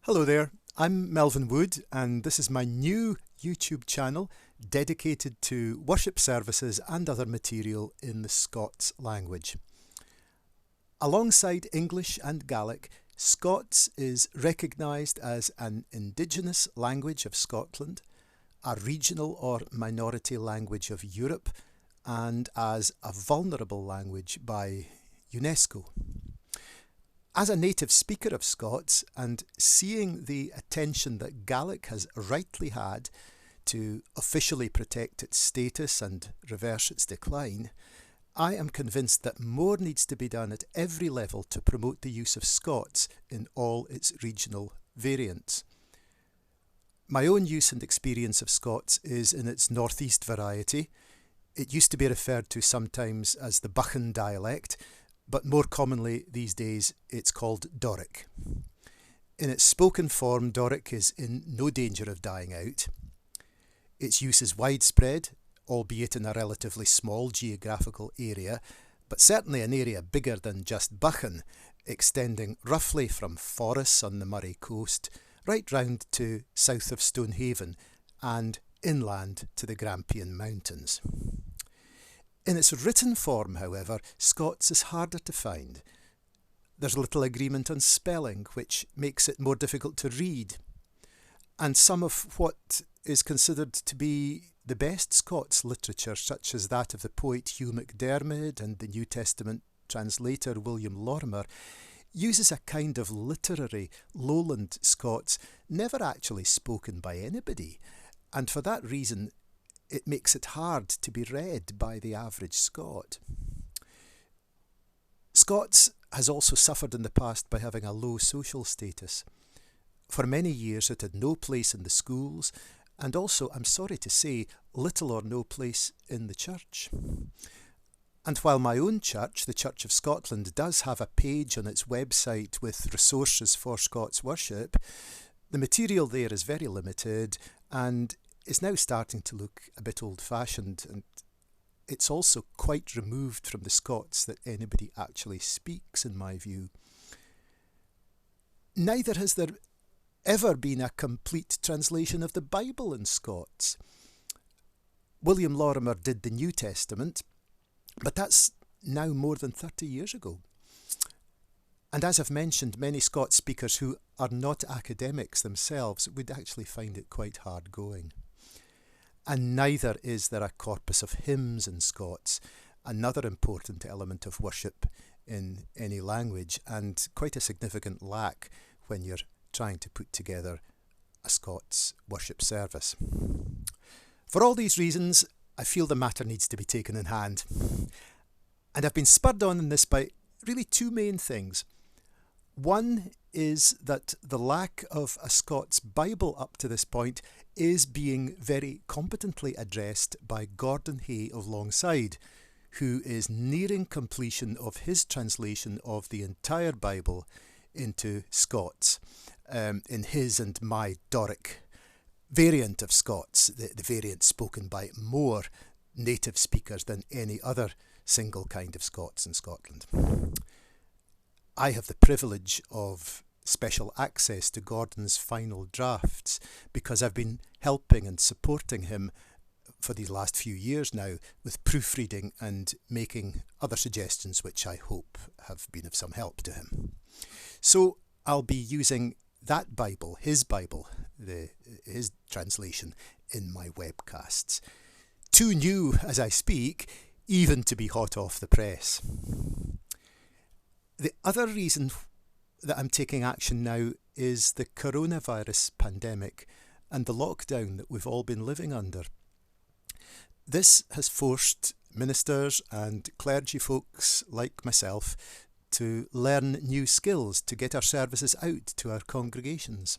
Hello there, I'm Melvin Wood, and this is my new YouTube channel dedicated to worship services and other material in the Scots language. Alongside English and Gaelic, Scots is recognised as an Indigenous language of Scotland, a regional or minority language of Europe, and as a vulnerable language by UNESCO. As a native speaker of Scots and seeing the attention that Gaelic has rightly had to officially protect its status and reverse its decline, I am convinced that more needs to be done at every level to promote the use of Scots in all its regional variants. My own use and experience of Scots is in its northeast variety. It used to be referred to sometimes as the Buchan dialect, but more commonly these days it's called Doric. In its spoken form, Doric is in no danger of dying out. Its use is widespread, albeit in a relatively small geographical area, but certainly an area bigger than just Buchan, extending roughly from forests on the Moray coast right round to south of Stonehaven and inland to the Grampian Mountains. In its written form, however, Scots is harder to find. There's little agreement on spelling, which makes it more difficult to read. And some of what is considered to be the best Scots literature, such as that of the poet Hugh MacDiarmid and the New Testament translator William Lorimer, uses a kind of literary lowland Scots never actually spoken by anybody, and for that reason it makes it hard to be read by the average Scot. Scots has also suffered in the past by having a low social status. For many years it had no place in the schools, and also, I'm sorry to say, little or no place in the church. And while my own church, the Church of Scotland, does have a page on its website with resources for Scots worship, the material there is very limited and is now starting to look a bit old-fashioned, and it's also quite removed from the Scots that anybody actually speaks, in my view. Neither has there ever been a complete translation of the Bible in Scots. William Lorimer did the New Testament, but that's now more than 30 years ago. And as I've mentioned, many Scots speakers who are not academics themselves would actually find it quite hard going. And neither is there a corpus of hymns in Scots, another important element of worship in any language, and quite a significant lack when you're trying to put together a Scots worship service. For all these reasons, I feel the matter needs to be taken in hand. And I've been spurred on in this by really two main things. One is that the lack of a Scots Bible up to this point is being very competently addressed by Gordon Hay of Longside, who is nearing completion of his translation of the entire Bible into Scots, in his and my Doric variant of Scots, the variant spoken by more native speakers than any other single kind of Scots in Scotland. I have the privilege of special access to Gordon's final drafts because I've been helping and supporting him for these last few years now with proofreading and making other suggestions which I hope have been of some help to him. So I'll be using that Bible, his translation, in my webcasts. Too new as I speak, even to be hot off the press. The other reason that I'm taking action now is the coronavirus pandemic and the lockdown that we've all been living under. This has forced ministers and clergy folks like myself to learn new skills to get our services out to our congregations.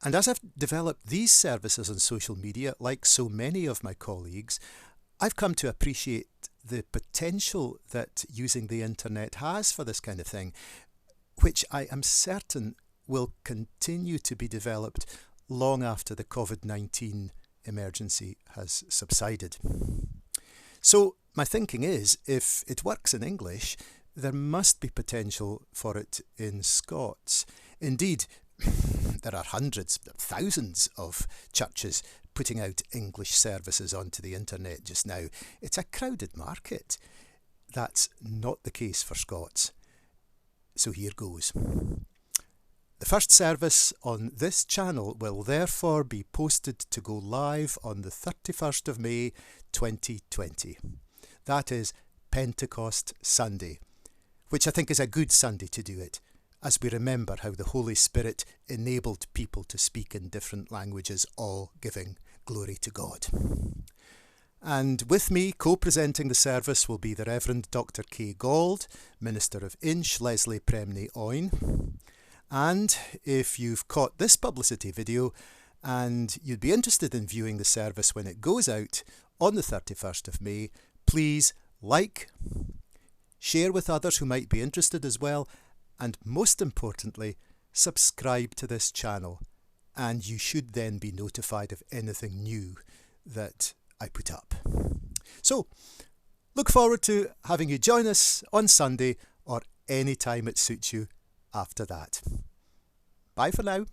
And as I've developed these services on social media, like so many of my colleagues, I've come to appreciate the potential that using the internet has for this kind of thing, which I am certain will continue to be developed long after the COVID-19 emergency has subsided. So my thinking is, if it works in English, there must be potential for it in Scots. Indeed, there are hundreds, thousands of churches putting out English services onto the internet just now. It's a crowded market. That's not the case for Scots. So here goes. The first service on this channel will therefore be posted to go live on the 31st of May 2020. That is Pentecost Sunday, which I think is a good Sunday to do it, as we remember how the Holy Spirit enabled people to speak in different languages, all giving glory to God. And with me, co-presenting the service, will be the Reverend Dr. Kay Gold, Minister of Inch, Leslie Premney Oyne. And if you've caught this publicity video and you'd be interested in viewing the service when it goes out on the 31st of May, please like, share with others who might be interested as well, and most importantly, subscribe to this channel, and you should then be notified of anything new that I put up. So, look forward to having you join us on Sunday or any time it suits you after that. Bye for now.